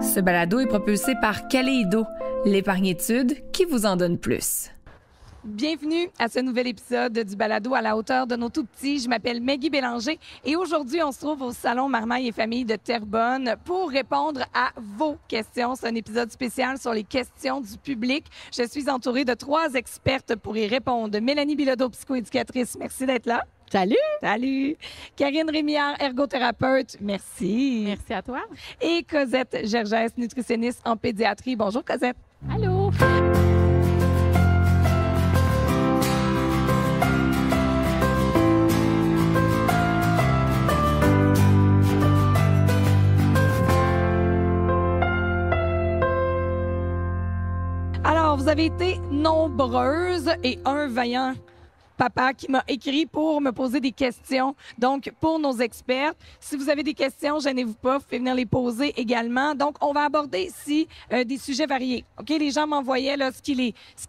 Ce balado est propulsé par Caléido, l'épargne-étude qui vous en donne plus. Bienvenue à ce nouvel épisode du balado à la hauteur de nos tout-petits. Je m'appelle Maggie Bélanger et aujourd'hui, on se trouve au Salon Marmaille et Famille de Terrebonne pour répondre à vos questions. C'est un épisode spécial sur les questions du public. Je suis entourée de 3 expertes pour y répondre. Mélanie Bilodeau, psychoéducatrice, merci d'être là. Salut! Salut! Karine Rémillard, ergothérapeute, merci. Merci à toi. Et Cosette Gergès, nutritionniste en pédiatrie. Bonjour, Cosette. Allô? Alors, vous avez été nombreuses et un vaillant papa qui m'a écrit pour me poser des questions. Donc, pour nos experts, si vous avez des questions, gênez-vous pas, vous pouvez venir les poser également. Donc, on va aborder ici des sujets variés. OK? Les gens m'envoyaient là, ce qui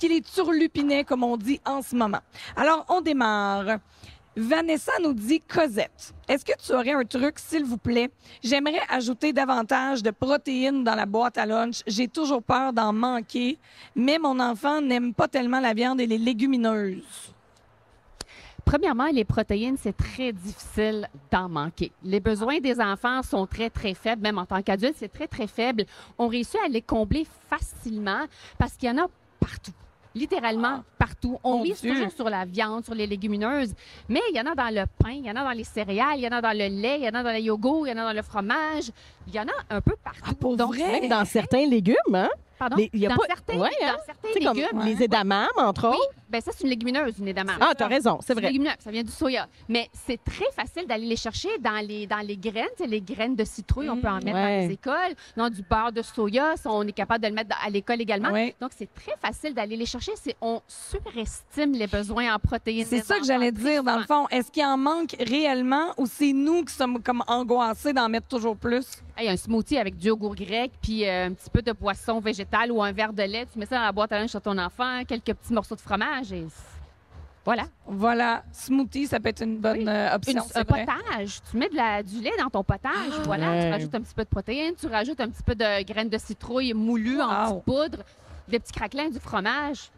les turlupinait, comme on dit en ce moment. Alors, on démarre. Vanessa nous dit, Cosette, est-ce que tu aurais un truc, s'il vous plaît? J'aimerais ajouter davantage de protéines dans la boîte à lunch. J'ai toujours peur d'en manquer, mais mon enfant n'aime pas tellement la viande et les légumineuses. Premièrement, les protéines, c'est très difficile d'en manquer. Les besoins des enfants sont très, très faibles. Même en tant qu'adulte, c'est très, très faible. On réussit à les combler facilement parce qu'il y en a partout. Littéralement partout. On mise toujours sur la viande, sur les légumineuses, mais il y en a dans le pain, il y en a dans les céréales, il y en a dans le lait, il y en a dans le yogourt, il y en a dans le fromage. Il y en a un peu partout. Pour Donc, vrai? Même dans certains légumes, hein? Pardon? Y a dans pas... certains, ouais, hein? dans certains C'est comme légumes. les édamames, entre Oui, autres. bien ça, c'est une légumineuse, une edamame. Ah, t'as raison, c'est C'est vrai. légumineux, ça vient du soya. Mais c'est très facile d'aller les chercher dans les graines. Tu sais, les graines de citrouille, on peut en mettre dans Ouais. les écoles. Non, du beurre de soya, ça, on est capable de le mettre à l'école également. Ouais. Donc, c'est très facile d'aller les chercher. On surestime les besoins en protéines. C'est des ça que enfants j'allais très dire, dans le souvent. fond. Est-ce qu'il en manque réellement ou c'est nous qui sommes comme angoissés d'en mettre toujours plus? Hey, un smoothie avec du yogourt grec, puis un petit peu de poisson végétal ou un verre de lait. Tu mets ça dans la boîte à lunch sur ton enfant, quelques petits morceaux de fromage et voilà. Voilà, smoothie, ça peut être une bonne option, c'est Un vrai. potage. Tu mets du lait dans ton potage. Voilà, ouais. tu rajoutes un petit peu de protéines, tu rajoutes un petit peu de graines de citrouille moulues en Wow. petite poudre, des petits craquelins, du fromage.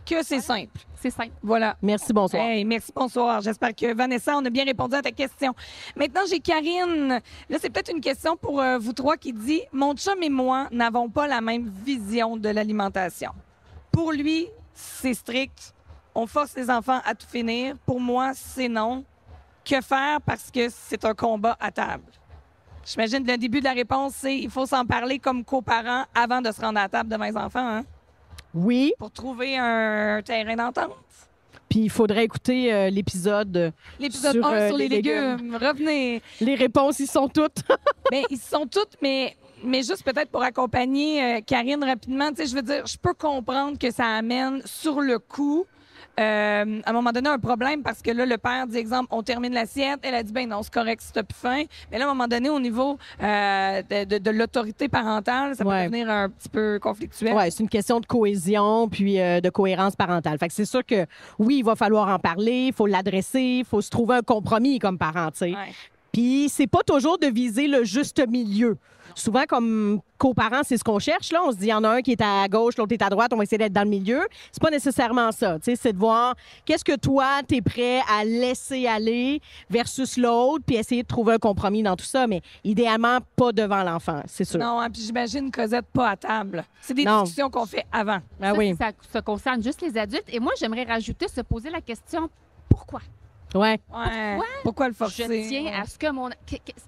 Que c'est simple. C'est simple. Voilà. Merci, bonsoir. Hey, merci, bonsoir. J'espère que Vanessa, on a bien répondu à ta question. Maintenant, j'ai Karine. Là, c'est peut-être une question pour vous 3 qui dit « Mon chum et moi n'avons pas la même vision de l'alimentation. Pour lui, c'est strict. On force les enfants à tout finir. Pour moi, c'est non. Que faire parce que c'est un combat à table? » J'imagine que le début de la réponse, c'est il faut s'en parler comme coparents avant de se rendre à la table devant les enfants, hein, Oui, pour trouver un terrain d'entente. puis il faudrait écouter l'épisode. L'épisode Sur, 1 sur les les légumes. Revenez. Les réponses, ils sont toutes. Bien, ils sont toutes, mais juste peut-être pour accompagner Karine rapidement, tu sais, je veux dire, je peux comprendre que ça amène sur le coup, à un moment donné, un problème parce que là, le père dit, exemple, on termine l'assiette. Elle a dit, ben non, c'est correct si t'as plus faim. Mais là, à un moment donné, au niveau de l'autorité parentale, ça peut Ouais. devenir un petit peu conflictuel. Ouais, c'est une question de cohésion puis de cohérence parentale. Fait que c'est sûr que oui, il va falloir en parler, il faut l'adresser, il faut se trouver un compromis comme parent, tu sais. Ouais. Puis c'est pas toujours de viser le juste milieu. Souvent, comme coparents, c'est ce qu'on cherche. Là. On se dit, il y en a un qui est à gauche, l'autre est à droite, on va essayer d'être dans le milieu. C'est pas nécessairement ça. Tu sais, c'est de voir qu'est-ce que toi, tu es prêt à laisser aller versus l'autre, puis essayer de trouver un compromis dans tout ça. Mais idéalement, pas devant l'enfant, c'est sûr. Non, hein, puis j'imagine Cosette pas à table. C'est des Non. discussions qu'on fait avant. Ah Ça, oui. ça concerne juste les adultes. Et moi, j'aimerais rajouter, se poser la question, pourquoi? Ouais. Ouais. Pourquoi le forcer? Je tiens à ce que mon...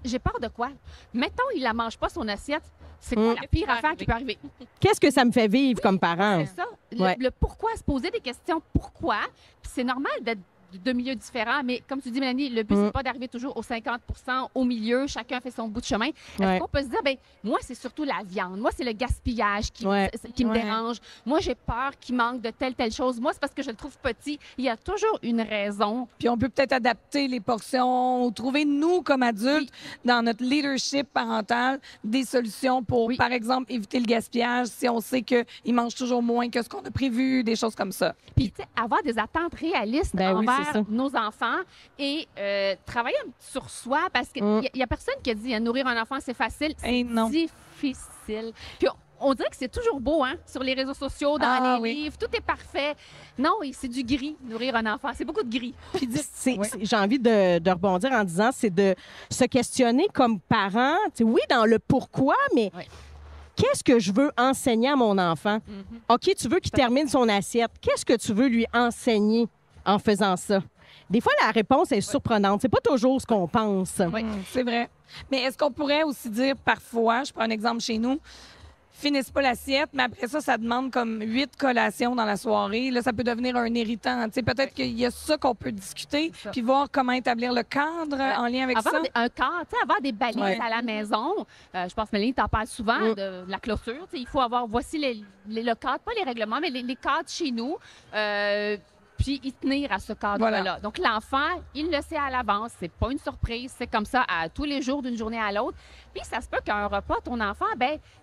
J'ai peur de quoi? Mettons, il la mange pas, son assiette. C'est quoi la pire affaire qui peut arriver? Qu'est-ce que ça me fait vivre comme parent? C'est ça. Ouais. Le pourquoi, se poser des questions. Pourquoi? Puis c'est normal d'être de milieux différents, mais comme tu dis, Mélanie, le but, c'est pas d'arriver toujours aux 50 au milieu. Chacun fait son bout de chemin. Est-ce Ouais. qu'on peut se dire, ben moi, c'est surtout la viande. Moi, c'est le gaspillage qui Ouais. me dérange. Moi, j'ai peur qu'il manque de telle chose. Moi, c'est parce que je le trouve petit. Il y a toujours une raison. Puis on peut peut-être adapter les portions ou trouver, nous, comme adultes, dans notre leadership parental, des solutions pour, Oui. par exemple, éviter le gaspillage si on sait qu'ils mangent toujours moins que ce qu'on a prévu, des choses comme ça. Puis, tu sais, avoir des attentes réalistes Ben oui, envers c'est ça. nos enfants et travailler un petit sur soi parce qu'il n'y a personne qui a dit nourrir un enfant, c'est facile. Eh non. C'est difficile. Puis on dirait que c'est toujours beau, hein, sur les réseaux sociaux, dans les livres, tout est parfait. Non, c'est du gris, nourrir un enfant. C'est beaucoup de gris. Puis j'ai envie de rebondir en disant, c'est de se questionner comme parent, oui, dans le pourquoi, mais qu'est-ce que je veux enseigner à mon enfant? OK, tu veux qu'il termine son assiette. Qu'est-ce que tu veux lui enseigner en faisant ça? Des fois, la réponse est surprenante. C'est pas toujours ce qu'on pense. Oui, c'est vrai. Mais est-ce qu'on pourrait aussi dire parfois, je prends un exemple chez nous, finissent pas l'assiette, mais après ça, ça demande comme 8 collations dans la soirée. Là, ça peut devenir un irritant. Tu sais, peut-être qu'il y a ça qu'on peut discuter, puis voir comment établir le cadre en lien avec avoir ça. Un cadre, tu sais, avoir des balises à la maison. Je pense que Mélanie t'en parle souvent de la clôture. Tu sais, il faut avoir, voici le cadre, pas les règlements, mais les cadres chez nous. Puis y tenir à ce cadre-là. Voilà. Donc, l'enfant, il le sait à l'avance. C'est pas une surprise. C'est comme ça à tous les jours, d'une journée à l'autre. Puis, ça se peut qu'à un repas, ton enfant,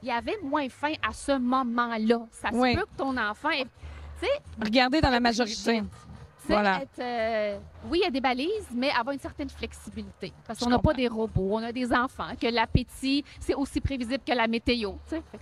il avait moins faim à ce moment-là. Ça se peut que ton enfant ait, tu sais... Regardez dans la majorité. Voilà. Oui, il y a des balises, mais avoir une certaine flexibilité. Parce qu'on n'a pas des robots, on a des enfants, que l'appétit, c'est aussi prévisible que la météo.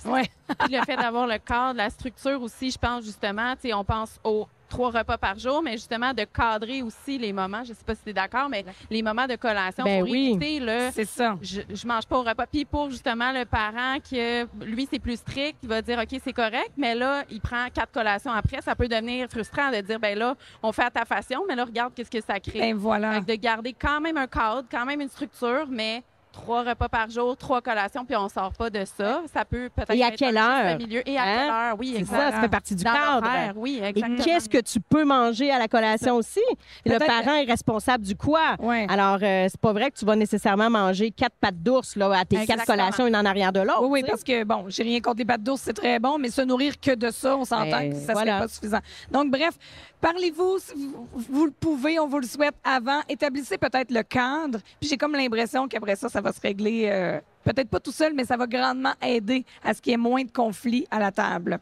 Oui. Puis le fait d'avoir le cadre, la structure aussi, je pense justement, on pense aux 3 repas par jour, mais justement de cadrer aussi les moments, je ne sais pas si tu es d'accord, mais les moments de collation pour éviter c'est ça. Je mange pas au repas. Puis pour justement le parent que lui, c'est plus strict, il va dire OK, c'est correct, mais là, il prend 4 collations après, ça peut devenir frustrant de dire là, on fait à ta façon, mais là, regarde qu'est-ce que ça crée. Voilà. De garder quand même un cadre, quand même une structure, mais 3 repas par jour, 3 collations, puis on ne sort pas de ça. Ça peut peut-être Et à quelle heure? Et à quelle heure, oui, exactement. Ça fait partie du cadre. Oui, exactement. Et qu'est-ce que tu peux manger à la collation aussi? Le parent est responsable du quoi? Alors, c'est pas vrai que tu vas nécessairement manger 4 pattes d'ours à tes 4 collations, une en arrière de l'autre. Oui, parce que, bon, j'ai rien contre les pattes d'ours, c'est très bon, mais se nourrir que de ça, on s'entend que ça serait pas suffisant. Donc, bref, parlez-vous, si vous le pouvez, on vous le souhaite avant. Établissez peut-être le cadre. Puis j'ai comme l'impression qu'après ça va se régler, peut-être pas tout seul, mais ça va grandement aider à ce qu'il y ait moins de conflits à la table.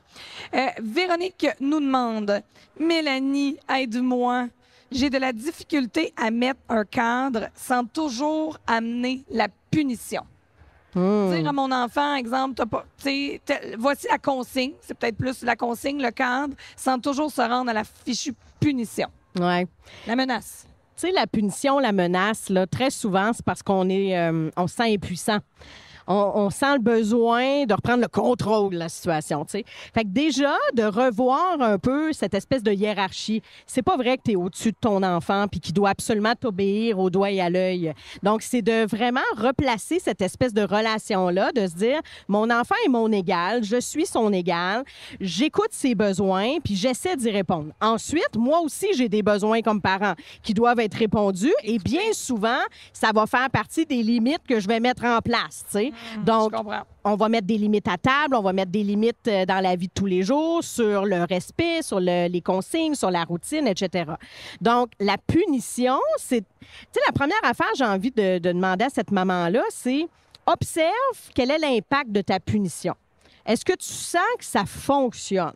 Véronique nous demande, Mélanie, aide-moi. J'ai de la difficulté à mettre un cadre sans toujours amener la punition. Dire à mon enfant, exemple, voici la consigne, c'est peut-être plus la consigne, le cadre, sans toujours se rendre à la fichue punition. Ouais. La menace. Tu sais, la punition, la menace, là, très souvent, c'est parce qu'on on se sent impuissant. On sent le besoin de reprendre le contrôle de la situation, tu sais. Fait que déjà, de revoir un peu cette espèce de hiérarchie. C'est pas vrai que tu es au-dessus de ton enfant puis qu'il doit absolument t'obéir au doigt et à l'œil. Donc, c'est de vraiment replacer cette espèce de relation-là, de se dire, mon enfant est mon égal, je suis son égal, j'écoute ses besoins puis j'essaie d'y répondre. Ensuite, moi aussi, j'ai des besoins comme parent qui doivent être répondus et bien souvent, ça va faire partie des limites que je vais mettre en place, tu sais. Donc, on va mettre des limites à table, on va mettre des limites dans la vie de tous les jours, sur le respect, sur les consignes, sur la routine, etc. Donc, la punition, c'est... Tu sais, la première affaire, j'ai envie de demander à cette maman-là, c'est observe quel est l'impact de ta punition. Est-ce que tu sens que ça fonctionne?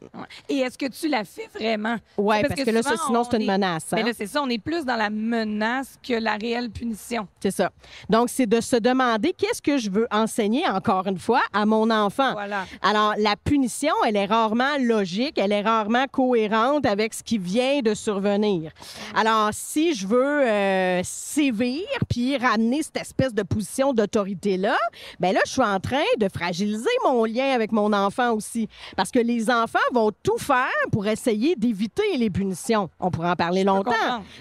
Et est-ce que tu la fais vraiment? Oui, parce que là, ça, sinon, c'est une menace. Mais là, c'est ça, on est plus dans la menace que la réelle punition. C'est ça. Donc, c'est de se demander qu'est-ce que je veux enseigner, encore une fois, à mon enfant. Voilà. Alors, la punition, elle est rarement logique, elle est rarement cohérente avec ce qui vient de survenir. Alors, si je veux sévir puis ramener cette espèce de position d'autorité-là, bien là, je suis en train de fragiliser mon lien avec mon enfant aussi. Parce que les enfants vont tout faire pour essayer d'éviter les punitions. On pourrait en parler longtemps.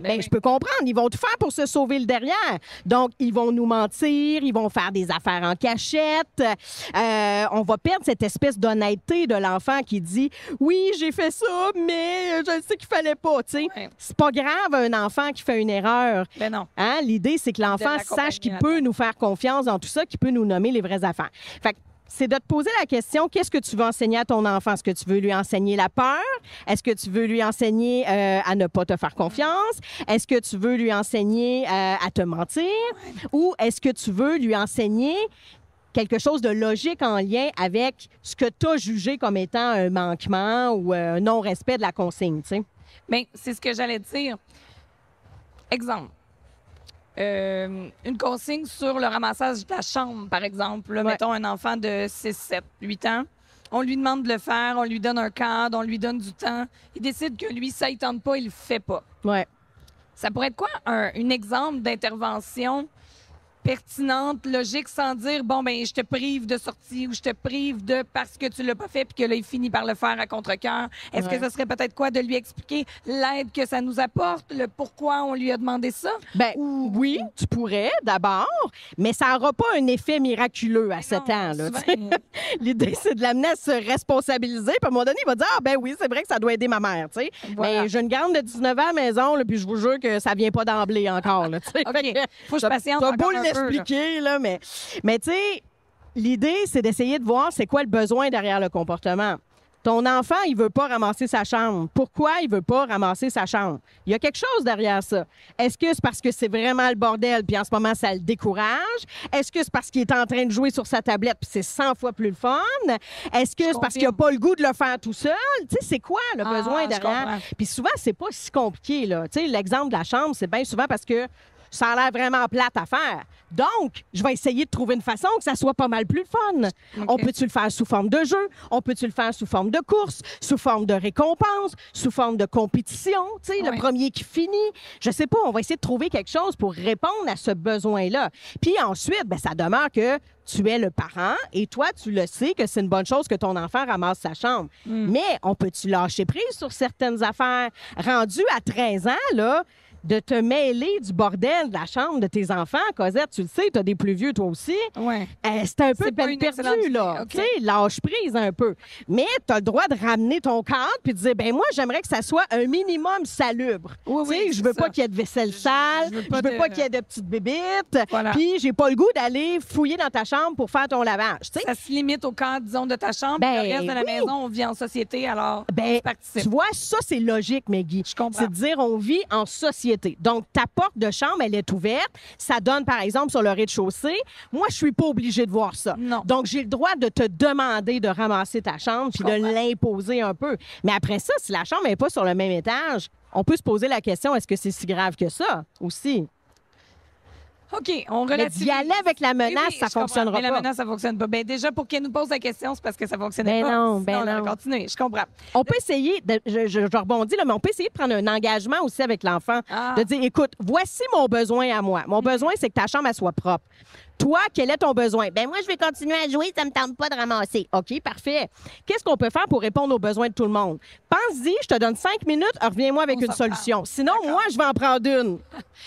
Bien, je peux comprendre. Ils vont tout faire pour se sauver le derrière. Donc, ils vont nous mentir, ils vont faire des affaires en cachette. On va perdre cette espèce d'honnêteté de l'enfant qui dit « Oui, j'ai fait ça, mais je sais qu'il fallait pas. » Tu sais, c'est pas grave un enfant qui fait une erreur. Ben non. Hein? L'idée, c'est que l'enfant sache qu'il peut nous faire confiance dans tout ça, qu'il peut nous nommer les vraies affaires. Fait que c'est de te poser la question, qu'est-ce que tu veux enseigner à ton enfant? Est-ce que tu veux lui enseigner la peur? Est-ce que tu veux lui enseigner à ne pas te faire confiance? Est-ce que tu veux lui enseigner à te mentir? Ou est-ce que tu veux lui enseigner quelque chose de logique en lien avec ce que tu as jugé comme étant un manquement ou un non-respect de la consigne, tu sais? Bien, c'est ce que j'allais dire. Exemple. une consigne sur le ramassage de la chambre, par exemple. Là, mettons un enfant de 6, 7, 8 ans. On lui demande de le faire, on lui donne un cadre, on lui donne du temps. Il décide que lui, ça ne tente pas, il le fait pas. Ouais. Ça pourrait être quoi un exemple d'intervention pertinente, logique, sans dire, bon, ben je te prive de sortie ou je te prive de parce que tu l'as pas fait puis que là, il finit par le faire à contre-cœur. Est-ce que ça serait peut-être quoi de lui expliquer l'aide que ça nous apporte, le pourquoi on lui a demandé ça? Ben oui, tu pourrais d'abord, mais ça n'aura pas un effet miraculeux à 7 ans. Là, souvent, l'idée, c'est de l'amener à se responsabiliser. Puis à un moment donné, il va dire, ah ben oui, c'est vrai que ça doit aider ma mère. T'sais. Voilà. Mais j'ai une garde de 19 ans à la maison, là, puis je vous jure que ça vient pas d'emblée encore. Là, OK. Faut que je patiente t'as encore beau un peu, l'expliquer, là, mais tu sais, l'idée, c'est d'essayer de voir c'est quoi le besoin derrière le comportement. Ton enfant, il veut pas ramasser sa chambre. Pourquoi il veut pas ramasser sa chambre? Il y a quelque chose derrière ça. Est-ce que c'est parce que c'est vraiment le bordel puis en ce moment, ça le décourage? Est-ce que c'est parce qu'il est en train de jouer sur sa tablette puis c'est 100 fois plus le fun? Est-ce que c'est parce qu'il n'a pas le goût de le faire tout seul? Tu sais, c'est quoi le besoin je derrière? comprends. Puis souvent, c'est pas si compliqué, là. Tu sais, l'exemple de la chambre, c'est bien souvent parce que ça a l'air vraiment plate à faire. Donc, je vais essayer de trouver une façon que ça soit pas mal plus fun. OK. On peut-tu le faire sous forme de jeu? On peut-tu le faire sous forme de course? Sous forme de récompense? Sous forme de compétition? Tu sais, Ouais. le premier qui finit? Je sais pas, on va essayer de trouver quelque chose pour répondre à ce besoin-là. Puis ensuite, ben, ça demeure que tu es le parent et toi, tu le sais que c'est une bonne chose que ton enfant ramasse sa chambre. Mais on peut-tu lâcher prise sur certaines affaires? Rendu à 13 ans, là, de te mêler du bordel de la chambre de tes enfants, Cosette, tu le sais, tu as des plus vieux toi aussi. Ouais. C'est un peu C'est pas peine une excellente perdue, idée, là. OK. Tu sais, lâche prise un peu. Mais tu as le droit de ramener ton cadre puis de dire, ben moi, j'aimerais que ça soit un minimum salubre. Oui, Tu sais, oui, je c'est veux pas ça. qu'il y ait de vaisselle sale, je veux je pas veux de- pas qu'il y ait de petites bébites, Voilà. puis j'ai pas le goût d'aller fouiller dans ta chambre pour faire ton lavage. Tu sais, Ça se limite au cadre, disons, de ta chambre. Ben, puis le reste de la oui. maison, on vit en société, alors ben, tu participes. tu vois, ça, c'est logique, Maggie. Je comprends. C'est de dire, on vit en société. Donc, ta porte de chambre, elle est ouverte. Ça donne, par exemple, sur le rez-de-chaussée. Moi, je suis pas obligée de voir ça. Non. Donc, j'ai le droit de te demander de ramasser ta chambre puis de comprends. l'imposer un peu. Mais après ça, si la chambre n'est pas sur le même étage, on peut se poser la question, est-ce que c'est si grave que ça aussi? OK, on Mais relativise. d'y aller avec la menace, Oui, ça je comprends. fonctionnera Mais pas. la menace, ça fonctionne pas. Ben déjà, pour qu'elle nous pose la question, c'est parce que ça fonctionnait Ben pas. non, Sinon, ben on aurait non. continué. Je comprends. On peut essayer, je rebondis, là, mais on peut essayer de prendre un engagement aussi avec l'enfant. Ah. De dire, écoute, voici mon besoin à moi. Mon besoin, c'est que ta chambre, elle soit propre. Toi, quel est ton besoin? Ben moi, je vais continuer à jouer, ça me tente pas de ramasser. OK, parfait. Qu'est-ce qu'on peut faire pour répondre aux besoins de tout le monde? Pense-y, je te donne 5 minutes, reviens-moi avec On une s'en solution. Sinon, D'accord. moi, je vais en prendre une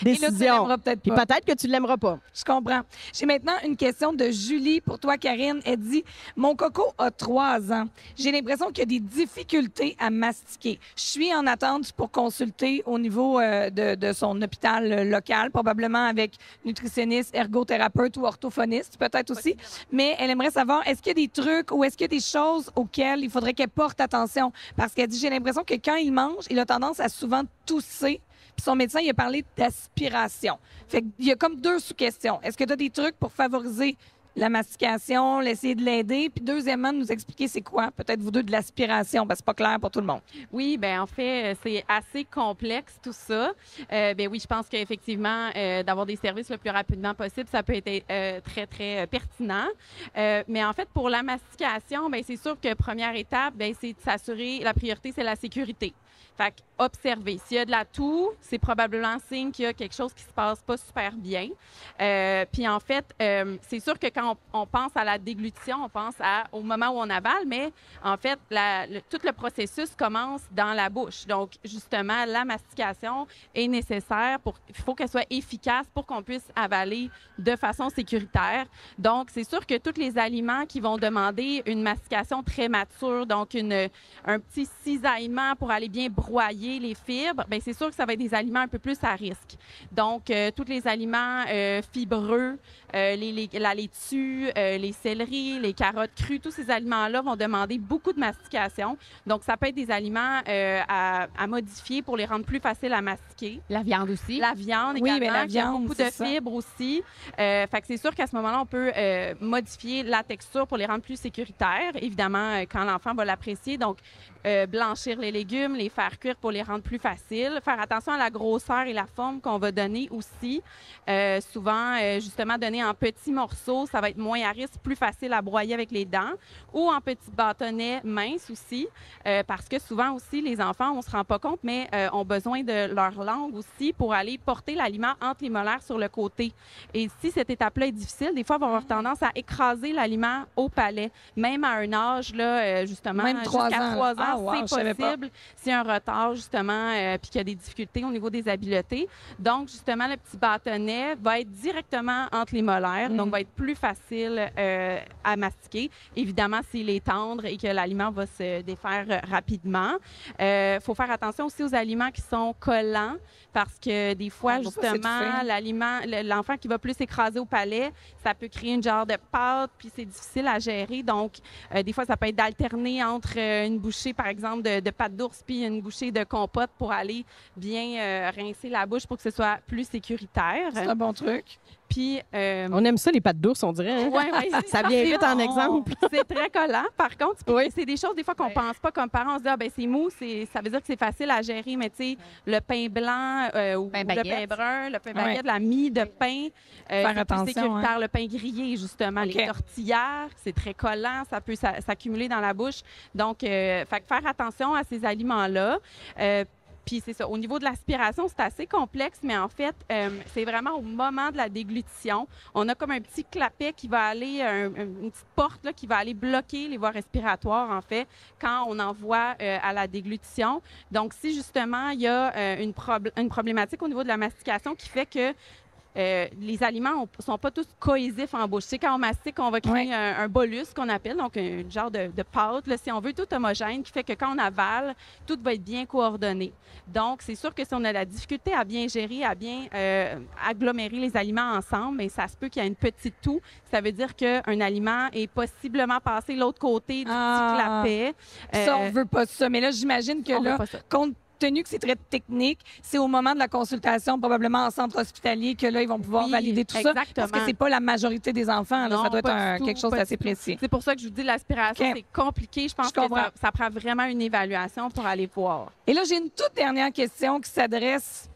décision. l'aimeras peut-être Puis pas. peut-être que tu l'aimeras pas. Je comprends. J'ai maintenant une question de Julie pour toi, Karine. Elle dit, mon coco a 3 ans. J'ai l'impression qu'il y a des difficultés à mastiquer. Je suis en attente pour consulter au niveau de son hôpital local, probablement avec nutritionniste, ergothérapeute ou orthophoniste, peut-être aussi. Mais elle aimerait savoir, est-ce qu'il y a des trucs ou est-ce qu'il y a des choses auxquelles il faudrait qu'elle porte attention? Parce qu'elle dit, j'ai l'impression que quand il mange, il a tendance à souvent tousser. Puis son médecin, il a parlé d'aspiration. Fait qu'il y a comme 2 sous-questions. Est-ce que tu as des trucs pour favoriser la mastication, l'essayer de l'aider? Puis deuxièmement, de nous expliquer c'est quoi, peut-être vous deux, de l'aspiration, parce que c'est pas clair pour tout le monde. Oui, ben en fait, c'est assez complexe tout ça. Ben oui, je pense qu'effectivement, d'avoir des services le plus rapidement possible, ça peut être très, très pertinent. Mais en fait, pour la mastication, ben c'est sûr que première étape, ben c'est de s'assurer, la priorité, c'est la sécurité. Fait observer. S'il y a de la toux, c'est probablement signe qu'il y a quelque chose qui se passe pas super bien. Puis en fait, c'est sûr que quand on pense à la déglutition, on pense au moment où on avale, mais en fait, tout le processus commence dans la bouche. Donc, justement, la mastication est nécessaire. Il faut qu'elle soit efficace pour qu'on puisse avaler de façon sécuritaire. Donc, c'est sûr que tous les aliments qui vont demander une mastication très mature, donc un petit cisaillement pour aller bien broyer les fibres, bien, c'est sûr que ça va être des aliments un peu plus à risque. Donc, tous les aliments fibreux, la laitue, les céleris, les carottes crues, tous ces aliments-là vont demander beaucoup de mastication. Donc, ça peut être des aliments à modifier pour les rendre plus faciles à mastiquer. La viande aussi. La viande Oui, également, mais la qui a viande, beaucoup c'est de ça. fibres aussi. Fait que c'est sûr qu'à ce moment-là, on peut modifier la texture pour les rendre plus sécuritaires. Évidemment, quand l'enfant va l'apprécier. Donc, blanchir les légumes, les faire cuire pour les rendre plus faciles. Faire attention à la grosseur et la forme qu'on va donner aussi. Souvent, justement, donner en petits morceaux, ça va être moins à risque, plus facile à broyer avec les dents. Ou en petits bâtonnets minces aussi, parce que souvent aussi, les enfants, on se rend pas compte, mais ont besoin de leur langue aussi pour aller porter l'aliment entre les molaires sur le côté. Et si cette étape-là est difficile, des fois, ils vont avoir tendance à écraser l'aliment au palais, même à un âge, là, justement, Même 3 jusqu'à ans. 3 ans, Ah, wow, je c'est savais pas. possible. S'il y a un retard, justement, puis qu'il y a des difficultés au niveau des habiletés. Donc, justement, le petit bâtonnet va être directement entre les molaires, donc va être plus facile à mastiquer. Évidemment, s'il est tendre et que l'aliment va se défaire rapidement. Faut faire attention aussi aux aliments qui sont collants, parce que des fois, On va pas justement, l'enfant qui va plus écraser au palais, ça peut créer une genre de pâte, puis c'est difficile à gérer. Donc, des fois, ça peut être d'alterner entre une bouchée, par exemple, de pâte d'ours, puis une bouchée de compote pour aller bien rincer la bouche pour que ce soit plus sécuritaire. C'est un bon truc. Puis, On aime ça, les pâtes d'ours, on dirait. Hein? ouais, Ça vient vite en exemple. C'est très collant, par contre. Puis Oui. c'est des choses, des fois, qu'on pense pas comme parents. On se dit, ah, ben c'est mou, ça veut dire que c'est facile à gérer. Mais, tu sais, le pain blanc ou Pain le pain baguette. brun, le pain baguette, la mie de pain, Faire c'est plus attention, sécuritaire. Le pain grillé, justement. OK. Les tortillères, c'est très collant. Ça peut s'accumuler dans la bouche. Donc, fait que faire attention à ces aliments-là. Puis c'est ça. Au niveau de l'aspiration, c'est assez complexe, mais en fait, c'est vraiment au moment de la déglutition. On a comme un petit clapet qui va aller, une petite porte là, qui va aller bloquer les voies respiratoires, en fait, quand on envoie à la déglutition. Donc, si justement, il y a une problématique au niveau de la mastication qui fait que les aliments ne sont pas tous cohésifs en bouche. Tu sais, quand on mastique, on va créer un bolus qu'on appelle, donc un genre de pâte, là, si on veut, tout homogène, qui fait que quand on avale, tout va être bien coordonné. Donc, c'est sûr que si on a la difficulté à bien gérer, à bien agglomérer les aliments ensemble, mais ça se peut qu'il y ait une petite toux. Ça veut dire qu'un aliment est possiblement passé de l'autre côté du petit clapet. Ça, on veut pas ça. Mais là, j'imagine que on veut là, pas ça. compte tenu que c'est très technique, c'est au moment de la consultation, probablement en centre hospitalier, que là, ils vont pouvoir Oui, valider tout ça. Parce que exactement. c'est pas la majorité des enfants. Là, Non, ça doit être pas du tout, quelque chose pas d'assez du tout. précis. C'est pour ça que je vous dis l'aspiration, OK. c'est compliqué. Je pense Je que comprends. ça prend vraiment une évaluation pour aller voir. Et là, j'ai une toute dernière question qui s'adresse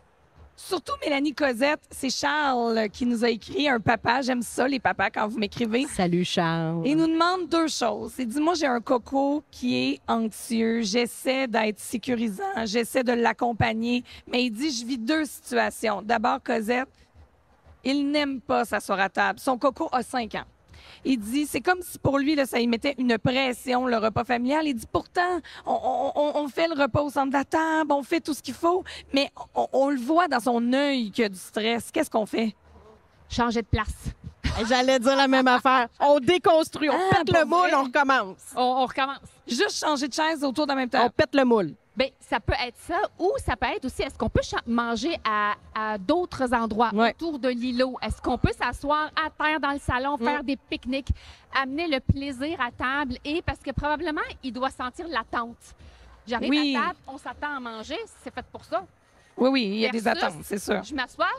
surtout Mélanie Cosette. C'est Charles qui nous a écrit, un papa. J'aime ça, les papas, quand vous m'écrivez. Salut, Charles. Et il nous demande 2 choses. Il dit, moi, j'ai un coco qui est anxieux. J'essaie d'être sécurisant. J'essaie de l'accompagner. Mais il dit, je vis 2 situations. D'abord, Cosette, il n'aime pas s'asseoir à table. Son coco a 5 ans. Il dit, c'est comme si pour lui, là, ça y mettait une pression, le repas familial. Il dit, pourtant, on fait le repas au centre de la table, on fait tout ce qu'il faut, mais on le voit dans son œil qu'il y a du stress. Qu'est-ce qu'on fait? Changer de place. J'allais dire la même affaire. On déconstruit, on pète le pour moule, vrai? on recommence. On recommence. Juste changer de chaise autour de la même On table. pète le moule. Bien, ça peut être ça, ou ça peut être aussi, est-ce qu'on peut manger à d'autres endroits Ouais. autour de l'îlot? Est-ce qu'on peut s'asseoir à terre dans le salon, faire des pique-niques, amener le plaisir à table? Et parce que probablement, il doit sentir l'attente. J'arrive Oui. à table, on s'attend à manger, c'est fait pour ça. Oui, oui, il y a des Versus, attentes, c'est sûr. Je m'assois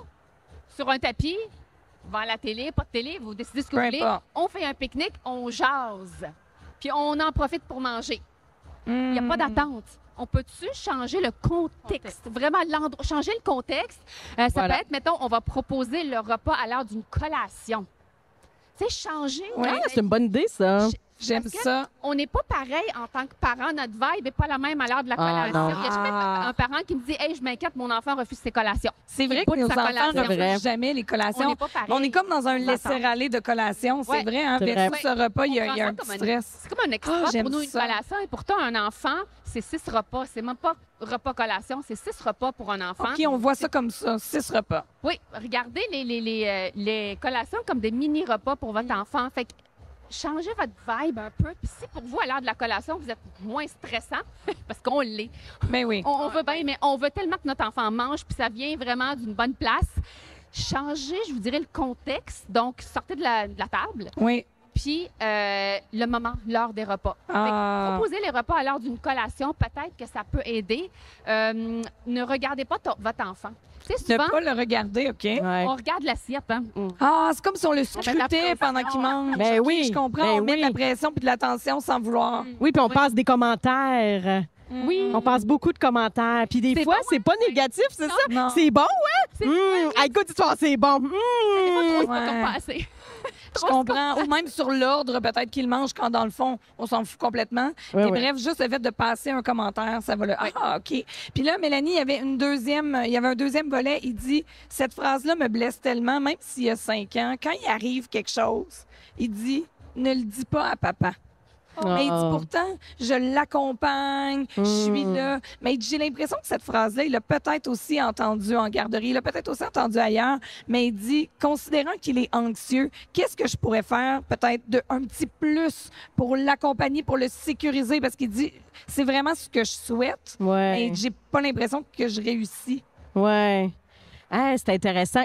sur un tapis, devant la télé, pas de télé, vous décidez ce que Peu vous voulez. importe. On fait un pique-nique, on jase. Puis on en profite pour manger. Il n'y a pas d'attente. On peut-tu changer le contexte? Vraiment, changer le contexte. Ça Voilà. peut être, mettons, on va proposer le repas à l'heure d'une collation. Tu sais, changer. Ouais. Ah, c'est une bonne idée, ça. J'aime Parce que ça. On n'est pas pareil en tant que parent. Notre vibe n'est pas la même à l'heure de la Ah, collation. non. Il y a jamais un parent qui me dit « Hey, je m'inquiète, mon enfant refuse ses collations. » C'est vrai bout que de nos sa enfants collation. ne C'est vrai. refusent jamais les On collations. n'est pas pareil. On est comme dans un On l'attend. laisser-aller de collation, c'est Ouais. vrai. Hein? C'est Versus vrai. ce repas, il y a On prend un ça petit comme stress. C'est comme un extra Ah, j'aime pour nous, une ça. collation. Et pourtant, un enfant, c'est 6 repas. C'est même pas repas-collation, c'est 6 repas pour un enfant. OK, on voit ça comme ça, 6 repas. Oui, regardez les collations comme des mini-repas pour votre enfant. Fait que changez votre vibe un peu. Puis si pour vous, à l'heure de la collation, vous êtes moins stressant, parce qu'on l'est. Mais oui. On veut bien, mais on veut tellement que notre enfant mange, puis ça vient vraiment d'une bonne place. changer, je vous dirais, le contexte. Donc, sortez de la table. Oui. Puis, le moment, l'heure des repas. Proposer les repas à l'heure d'une collation, peut-être que ça peut aider. Ne regardez pas votre enfant. Tu sais, Ne souvent, pas le regarder, OK? Ouais. on regarde l'assiette. Hein? Ah, c'est comme si on le met scrutait la pression. pendant qu'il mange. Ben OK, oui, je comprends. ben On met de la oui. pression puis de l'attention sans vouloir. Oui, puis on passe des commentaires. Oui. On passe beaucoup de commentaires. Puis des C'est fois, bon, c'est pas négatif, c'est ça? Non. C'est bon, ouais? C'est Écoute, c'est bon. c'est pas Ouais. comme pas assez. Je comprends. Ou même sur l'ordre, peut-être qu'il mange quand, dans le fond, on s'en fout complètement. Ouais, Et ouais. bref, juste le fait de passer un commentaire, ça va le... Ah, OK. Puis là, Mélanie, il y avait un deuxième volet. Il dit, cette phrase-là me blesse tellement, même s'il y a 5 ans, quand il arrive quelque chose, il dit, ne le dis pas à papa. Mais il dit pourtant, je l'accompagne, je suis là. Mais il dit, j'ai l'impression que cette phrase-là, il l'a peut-être aussi entendue en garderie, il l'a peut-être aussi entendue ailleurs. Mais il dit, considérant qu'il est anxieux, qu'est-ce que je pourrais faire peut-être un petit plus pour l'accompagner, pour le sécuriser? Parce qu'il dit, c'est vraiment ce que je souhaite. Ouais. Mais j'ai pas l'impression que je réussis. Ouais. Ah, c'est intéressant.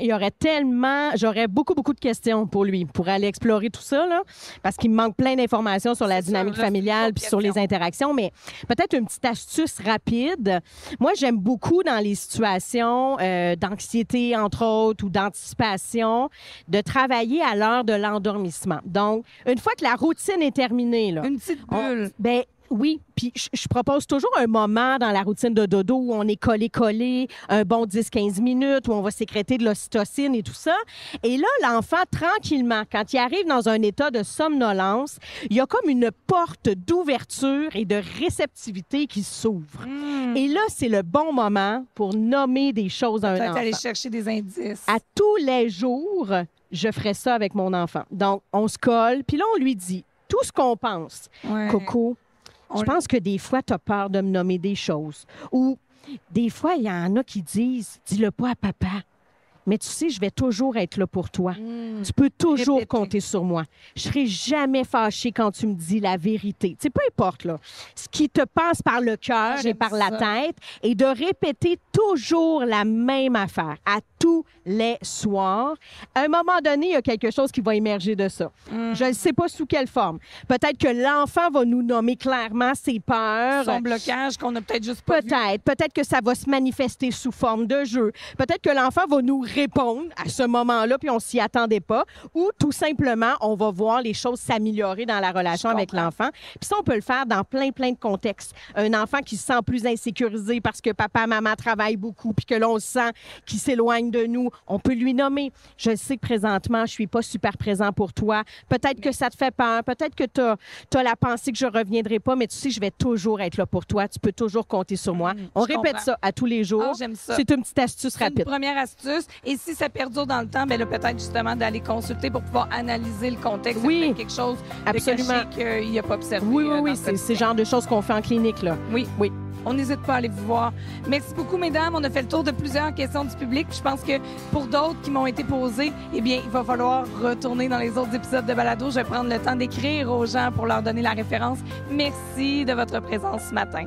J'aurais beaucoup, beaucoup de questions pour lui, pour aller explorer tout ça, là, parce qu'il me manque plein d'informations sur la C'est dynamique sûr, là, familiale c'est puis une sur les question. interactions, mais peut-être une petite astuce rapide. Moi, j'aime beaucoup dans les situations d'anxiété, entre autres, ou d'anticipation, de travailler à l'heure de l'endormissement. Donc, une fois que la routine est terminée, là, Une petite bulle. ben oui, puis je propose toujours un moment dans la routine de dodo où on est collé, un bon 10-15 minutes, où on va sécréter de l'ocytocine et tout ça. Et là, l'enfant, tranquillement, quand il arrive dans un état de somnolence, il y a comme une porte d'ouverture et de réceptivité qui s'ouvre. Et là, c'est le bon moment pour nommer des choses à un Peut-être enfant. aller chercher des indices. À tous les jours, je ferai ça avec mon enfant. Donc, on se colle, puis là, on lui dit tout ce qu'on pense. Ouais. Coco, je pense que des fois, tu as peur de me nommer des choses. Ou des fois, il y en a qui disent, dis-le pas à papa. Mais tu sais, je vais toujours être là pour toi. Tu peux toujours Répéter. compter sur moi. Je serai jamais fâchée quand tu me dis la vérité. Tu sais, peu importe, là. Ce qui te passe par le cœur et J'aime par la ça. tête, et de répéter toujours la même affaire à tous les soirs. À un moment donné, il y a quelque chose qui va émerger de ça. Je ne sais pas sous quelle forme. Peut-être que l'enfant va nous nommer clairement ses peurs. Son blocage qu'on a peut-être juste pas vu. Peut-être que ça va se manifester sous forme de jeu. Peut-être que l'enfant va nous répondre à ce moment-là, puis on s'y attendait pas. Ou tout simplement, on va voir les choses s'améliorer dans la relation Je avec comprends. l'enfant. Puis ça, on peut le faire dans plein de contextes. Un enfant qui se sent plus insécurisé parce que papa, maman travaillent beaucoup, puis que l'on sent qu'il s'éloigne de nous, on peut lui nommer. Je sais que présentement, je suis pas super présent pour toi. Peut-être que ça te fait peur. Peut-être que tu as la pensée que je reviendrai pas, mais tu sais, je vais toujours être là pour toi. Tu peux toujours compter sur moi. On je répète comprends. ça à tous les jours. Ah, j'aime ça. C'est une petite astuce C'est une rapide. première astuce. Et si ça perdure dans le temps, ben là, peut-être justement d'aller consulter pour pouvoir analyser le contexte. Oui. Il y a peut-être quelque chose Absolument. de caché qu'il n'a pas observé. Oui, dans c'est cette- le genre de choses qu'on fait en clinique, là. Oui. Oui. On n'hésite pas à aller vous voir. Merci beaucoup, mesdames. On a fait le tour de plusieurs questions du public. Je pense que pour d'autres qui m'ont été posées, eh bien, il va falloir retourner dans les autres épisodes de Balado. Je vais prendre le temps d'écrire aux gens pour leur donner la référence. Merci de votre présence ce matin.